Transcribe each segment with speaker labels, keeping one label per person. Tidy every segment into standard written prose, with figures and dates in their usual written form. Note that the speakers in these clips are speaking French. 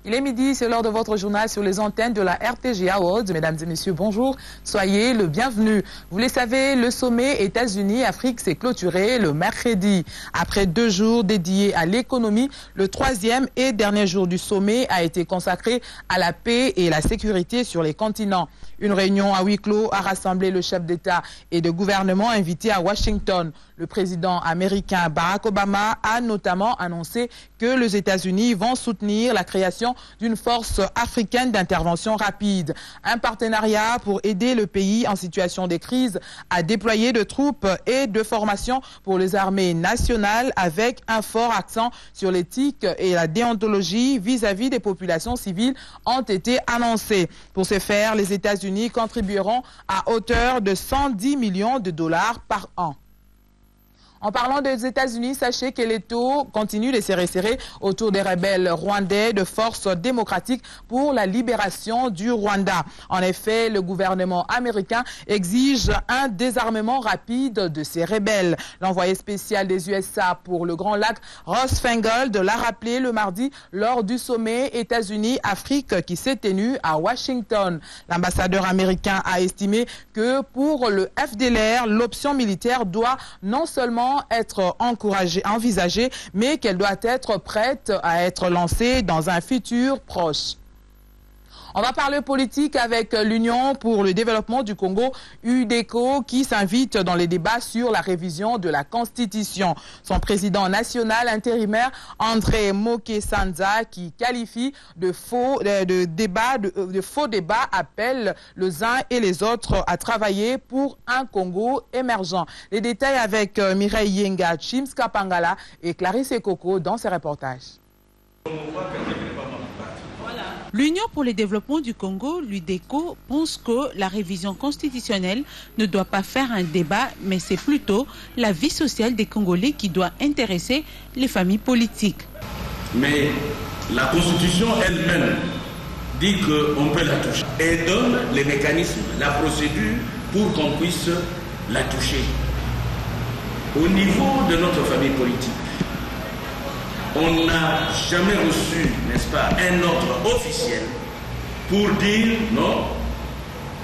Speaker 1: Il est midi, c'est l'heure de votre journal sur les antennes de la RTG Awards. Mesdames et messieurs, bonjour, soyez le bienvenu. Vous le savez, le sommet États-Unis-Afrique s'est clôturé le mercredi. Après 2 jours dédiés à l'économie, le 3e et dernier jour du sommet a été consacré à la paix et la sécurité sur les continents. Une réunion à huis clos a rassemblé le chef d'État et de gouvernement invité à Washington. Le président américain Barack Obama a notamment annoncé que les États-Unis vont soutenir la création d'une force africaine d'intervention rapide. Un partenariat pour aider le pays en situation de crise à déployer de troupes et de formations pour les armées nationales avec un fort accent sur l'éthique et la déontologie vis-à-vis des populations civiles ont été annoncés. Pour ce faire, les États-Unis contribueront à hauteur de 110 millions de dollars par an. En parlant des États-Unis, sachez que les taux continuent de se resserrer autour des rebelles rwandais de forces démocratiques pour la libération du Rwanda. En effet, le gouvernement américain exige un désarmement rapide de ces rebelles. L'envoyé spécial des USA pour le Grand Lac, Ross Feingold, l'a rappelé le mardi lors du sommet États-Unis-Afrique qui s'est tenu à Washington. L'ambassadeur américain a estimé que pour le FDLR, l'option militaire doit non seulement être envisagée, mais qu'elle doit être prête à être lancée dans un futur proche. On va parler politique avec l'Union pour le développement du Congo, UDECO, qui s'invite dans les débats sur la révision de la Constitution. Son président national intérimaire, André Mokesanza, qui qualifie de faux débats, appelle les uns et les autres à travailler pour un Congo émergent. Les détails avec Mireille Yenga, Chimska Pangala et Clarisse Ekoko dans ces reportages.
Speaker 2: L'Union pour le développement du Congo, l'UDECO, pense que la révision constitutionnelle ne doit pas faire un débat, mais c'est plutôt la vie sociale des Congolais qui doit intéresser les familles politiques.
Speaker 3: Mais la Constitution elle-même dit qu'on peut la toucher et donne les mécanismes, la procédure pour qu'on puisse la toucher. Au niveau de notre famille politique, on n'a jamais reçu, n'est-ce pas, un ordre officiel pour dire non,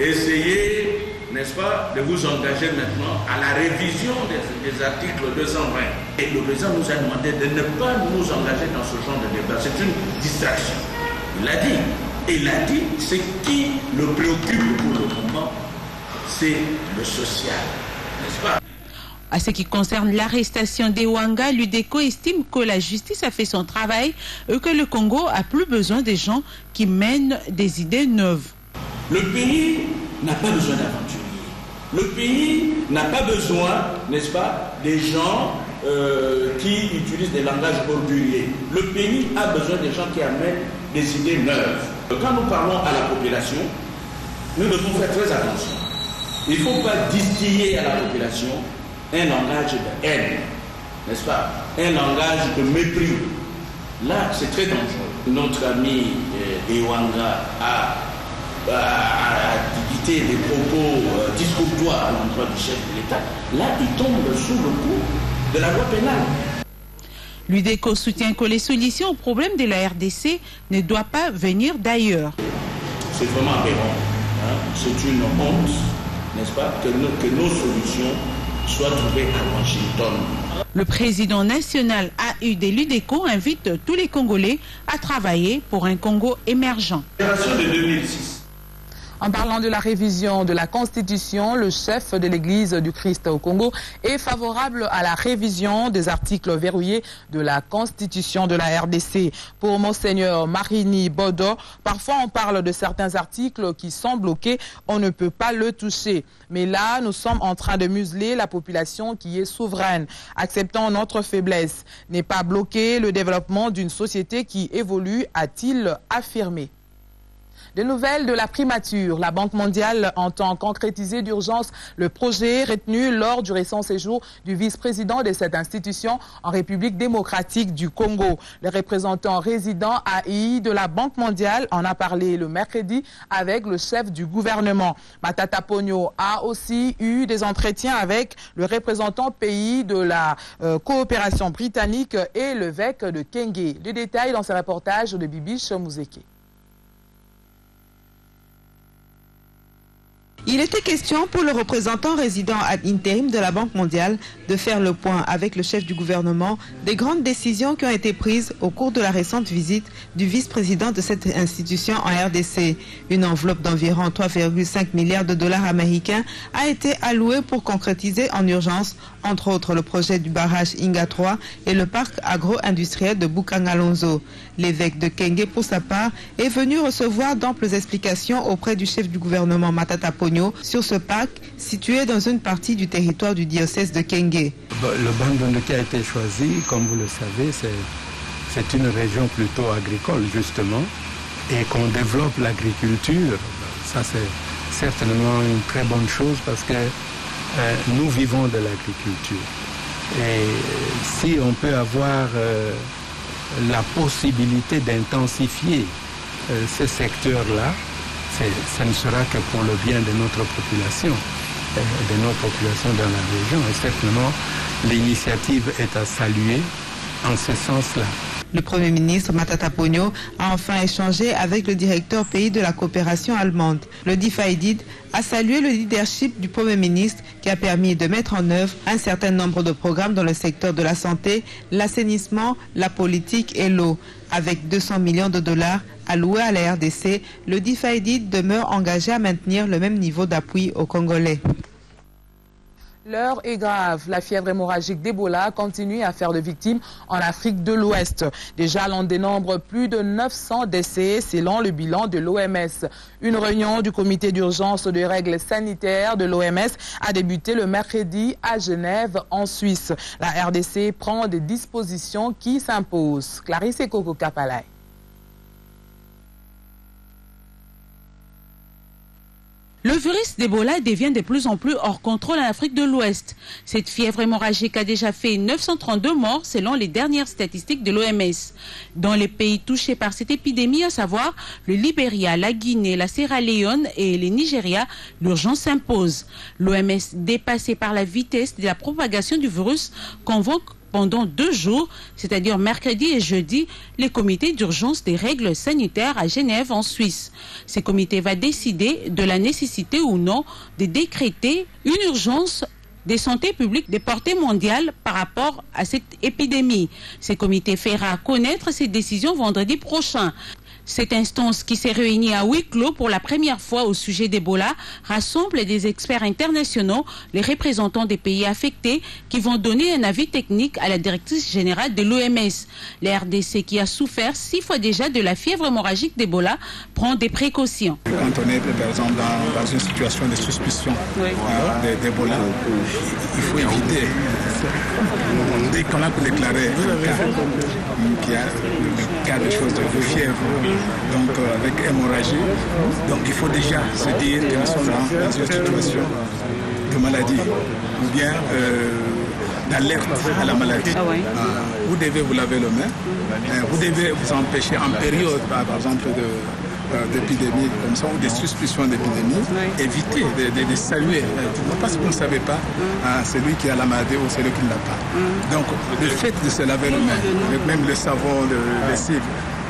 Speaker 3: essayez, n'est-ce pas, de vous engager maintenant à la révision des articles 220. Et le président nous a demandé de ne pas nous engager dans ce genre de débat. C'est une distraction. Il l'a dit. Et il a dit, ce qui le préoccupe pour le moment, c'est le social, n'est-ce pas?
Speaker 2: À ce qui concerne l'arrestation d'Ewanga, l'UDECO estime que la justice a fait son travail et que le Congo a plus besoin des gens qui mènent des idées neuves.
Speaker 3: Le pays n'a pas besoin d'aventuriers. Le pays n'a pas besoin, n'est-ce pas, des gens qui utilisent des langages orduriers. Le pays a besoin des gens qui amènent des idées neuves. Quand nous parlons à la population, nous devons faire très attention. Il ne faut pas distiller à la population un langage de haine, n'est-ce pas? Un langage de mépris. Là, c'est très dangereux. Notre ami Ewanga a dicté des propos discourtois à l'endroit du chef de l'État. Là, il tombe sous le coup de la loi pénale.
Speaker 2: L'UDECO soutient que les solutions aux problèmes de la RDC ne doivent pas venir d'ailleurs.
Speaker 3: C'est vraiment aberrant. Hein? C'est une honte, n'est-ce pas, que nos solutions soit trouvé à Washington.
Speaker 2: Le président national AU de l'UDECO invite tous les Congolais à travailler pour un Congo émergent.
Speaker 3: De 2006.
Speaker 1: En parlant de la révision de la Constitution, le chef de l'Église du Christ au Congo est favorable à la révision des articles verrouillés de la Constitution de la RDC. Pour Monseigneur Marini Bodo, parfois on parle de certains articles qui sont bloqués, on ne peut pas le toucher. Mais là, nous sommes en train de museler la population qui est souveraine. Acceptons notre faiblesse. N'est pas bloquer le développement d'une société qui évolue, a-t-il affirmé. Des nouvelles de la primature. La Banque mondiale entend concrétiser d'urgence le projet retenu lors du récent séjour du vice-président de cette institution en République démocratique du Congo. Le représentant résident à I de la Banque mondiale en a parlé le mercredi avec le chef du gouvernement. Matata Ponyo a aussi eu des entretiens avec le représentant pays de la coopération britannique et l'évêque de Kenge. Les détails dans ce reportage de Bibiche Mouzeke.
Speaker 4: Il était question pour le représentant résident ad intérim de la Banque mondiale de faire le point avec le chef du gouvernement des grandes décisions qui ont été prises au cours de la récente visite du vice-président de cette institution en RDC. Une enveloppe d'environ 3,5 milliards de dollars américains a été allouée pour concrétiser en urgence, entre autres, le projet du barrage Inga 3 et le parc agro-industriel de Bukangalonzo. L'évêque de Kenge, pour sa part, est venu recevoir d'amples explications auprès du chef du gouvernement Matata Ponyo sur ce parc situé dans une partie du territoire du diocèse de Kenge.
Speaker 5: Le Bandundu qui a été choisi, comme vous le savez, c'est une région plutôt agricole justement, et qu'on développe l'agriculture. Ça c'est certainement une très bonne chose parce que nous vivons de l'agriculture. Et si on peut avoir la possibilité d'intensifier ce secteur-là, ça ne sera que pour le bien de notre population, dans la région. Et certainement, l'initiative est à saluer en ce sens-là.
Speaker 4: Le Premier ministre Matata Ponyo a enfin échangé avec le directeur pays de la coopération allemande. Le Difaïdid a salué le leadership du Premier ministre qui a permis de mettre en œuvre un certain nombre de programmes dans le secteur de la santé, l'assainissement, la politique et l'eau. Avec 200 millions de dollars alloués à la RDC, le Difaïdid demeure engagé à maintenir le même niveau d'appui aux Congolais.
Speaker 1: L'heure est grave. La fièvre hémorragique d'Ebola continue à faire de victimes en Afrique de l'Ouest. Déjà, l'on dénombre plus de 900 décès selon le bilan de l'OMS. Une réunion du comité d'urgence de règles sanitaires de l'OMS a débuté le mercredi à Genève, en Suisse. La RDC prend des dispositions qui s'imposent. Clarisse Koko Kapalay.
Speaker 2: Le virus d'Ebola devient de plus en plus hors contrôle en Afrique de l'Ouest. Cette fièvre hémorragique a déjà fait 932 morts selon les dernières statistiques de l'OMS. Dans les pays touchés par cette épidémie, à savoir le Libéria, la Guinée, la Sierra Leone et le Nigeria, l'urgence s'impose. L'OMS, dépassée par la vitesse de la propagation du virus, convoque pendant 2 jours, c'est-à-dire mercredi et jeudi, les comités d'urgence des règles sanitaires à Genève en Suisse. Ces comités vont décider de la nécessité ou non de décréter une urgence de santé publique de portée mondiale par rapport à cette épidémie. Ces comités fera connaître ces décisions vendredi prochain. Cette instance qui s'est réunie à huis clos pour la première fois au sujet d'Ebola rassemble des experts internationaux, les représentants des pays affectés qui vont donner un avis technique à la directrice générale de l'OMS. La RDC, qui a souffert 6 fois déjà de la fièvre hémorragique d'Ebola, prend des précautions.
Speaker 6: Quand on est par exemple dans une situation de suspicion d'Ebola, il faut éviter, dès qu'on a déclaré qu'il y a le cas de choses de fièvre, donc avec hémorragie, donc il faut déjà se dire que nous sommes dans une situation de maladie ou bien d'alerte à la maladie. Vous devez vous laver les mains, vous devez vous empêcher en période par exemple d'épidémie comme ça ou des suspicions d'épidémie, éviter de saluer, parce que vous ne savez pas celui qui a la maladie ou celui qui ne l'a pas. Donc le fait de se laver les mains, même le savon de lessive,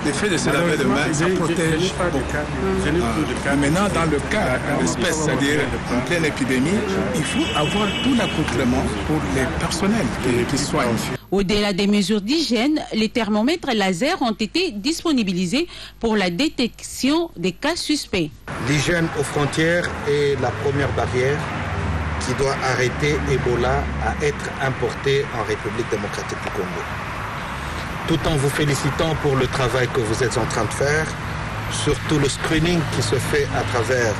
Speaker 6: le fait de se laver les mains, ça protège beaucoup. Maintenant, dans le cas d'espèce, c'est-à-dire en pleine épidémie, il faut avoir tout l'accoutrement pour les personnels qui soignent.
Speaker 2: Au-delà des mesures d'hygiène, les thermomètres laser ont été disponibilisés pour la détection des cas suspects.
Speaker 7: L'hygiène aux frontières est la première barrière qui doit arrêter Ebola à être importé en République démocratique du Congo. Tout en vous félicitant pour le travail que vous êtes en train de faire, surtout le screening qui se fait à travers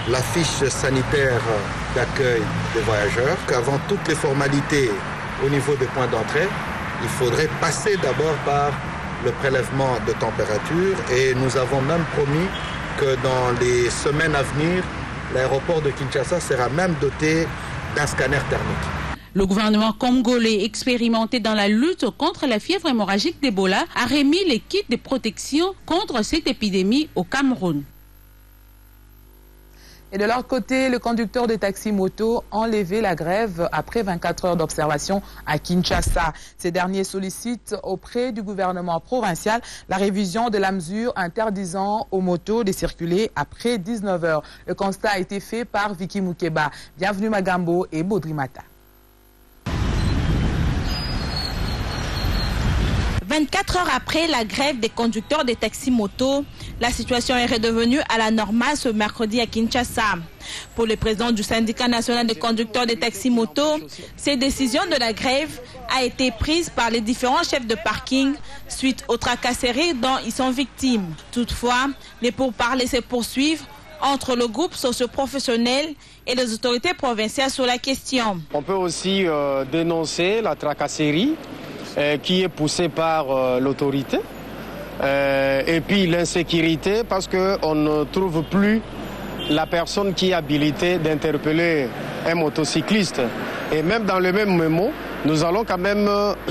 Speaker 7: la fiche sanitaire d'accueil des voyageurs, qu'avant toutes les formalités au niveau des points d'entrée, il faudrait passer d'abord par le prélèvement de température et nous avons même promis que dans les semaines à venir, l'aéroport de Kinshasa sera même doté d'un scanner thermique.
Speaker 2: Le gouvernement congolais, expérimenté dans la lutte contre la fièvre hémorragique d'Ebola, a remis les kits de protection contre cette épidémie au Cameroun.
Speaker 1: Et de leur côté, le conducteur de taxi-moto a enlevé la grève après 24 heures d'observation à Kinshasa. Ces derniers sollicitent auprès du gouvernement provincial la révision de la mesure interdisant aux motos de circuler après 19 heures. Le constat a été fait par Vicky Moukeba. Bienvenue Magambo et Baudrimata.
Speaker 8: 24 heures après la grève des conducteurs des taxis-motos, la situation est redevenue à la normale ce mercredi à Kinshasa. Pour le président du syndicat national des conducteurs des taxis-motos, cette décision de la grève a été prise par les différents chefs de parking suite aux tracasseries dont ils sont victimes. Toutefois, les pourparlers se poursuivent entre le groupe socio-professionnel et les autorités provinciales sur la question.
Speaker 9: On peut aussi dénoncer la tracasserie qui est poussée par l'autorité et puis l'insécurité parce qu'on ne trouve plus la personne qui est habilitée d'interpeller un motocycliste. Et même dans le même mémo, nous allons quand même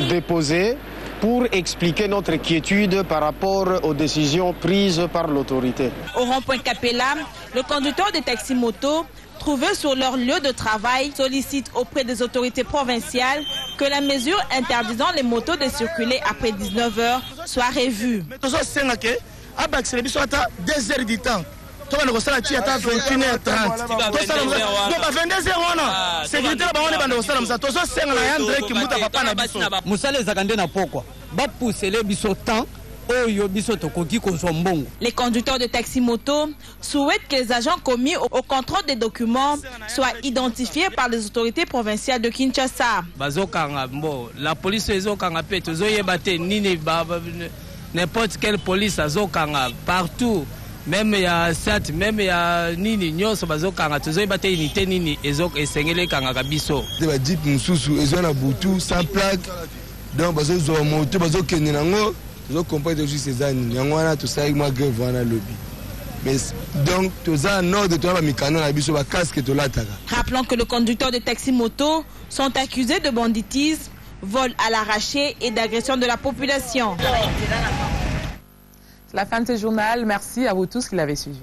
Speaker 9: déposer pour expliquer notre inquiétude par rapport aux décisions prises par l'autorité.
Speaker 8: Au rond-point Capella, le conducteur de taxi-moto trouvés sur leur lieu de travail sollicite auprès des autorités provinciales que la mesure interdisant les motos de circuler après 19 heures soit revue. Les conducteurs de taxi-moto souhaitent que les agents commis au contrôle des documents soient identifiés par les autorités provinciales de Kinshasa.
Speaker 10: La police n'importe quelle police partout, même il y a SAT, même il y a nini nyonso bazokanga tozoyeba unité nini ezok esengele kanga biso.
Speaker 11: Ba jeep mususu ezona butu sans plaque. Donc bazozo moto bazokende nango zo comprendre juste ces années. Yango wana to sai moi grève wana lobby. Mais donc tous en ordre de toi mikano na biso ba casque to lataka.
Speaker 8: Rappelons que les conducteurs de taxi-moto sont accusés de banditisme, vol à l'arraché et d'agression de la population.
Speaker 1: C'est la fin de ce journal. Merci à vous tous qui l'avez suivi.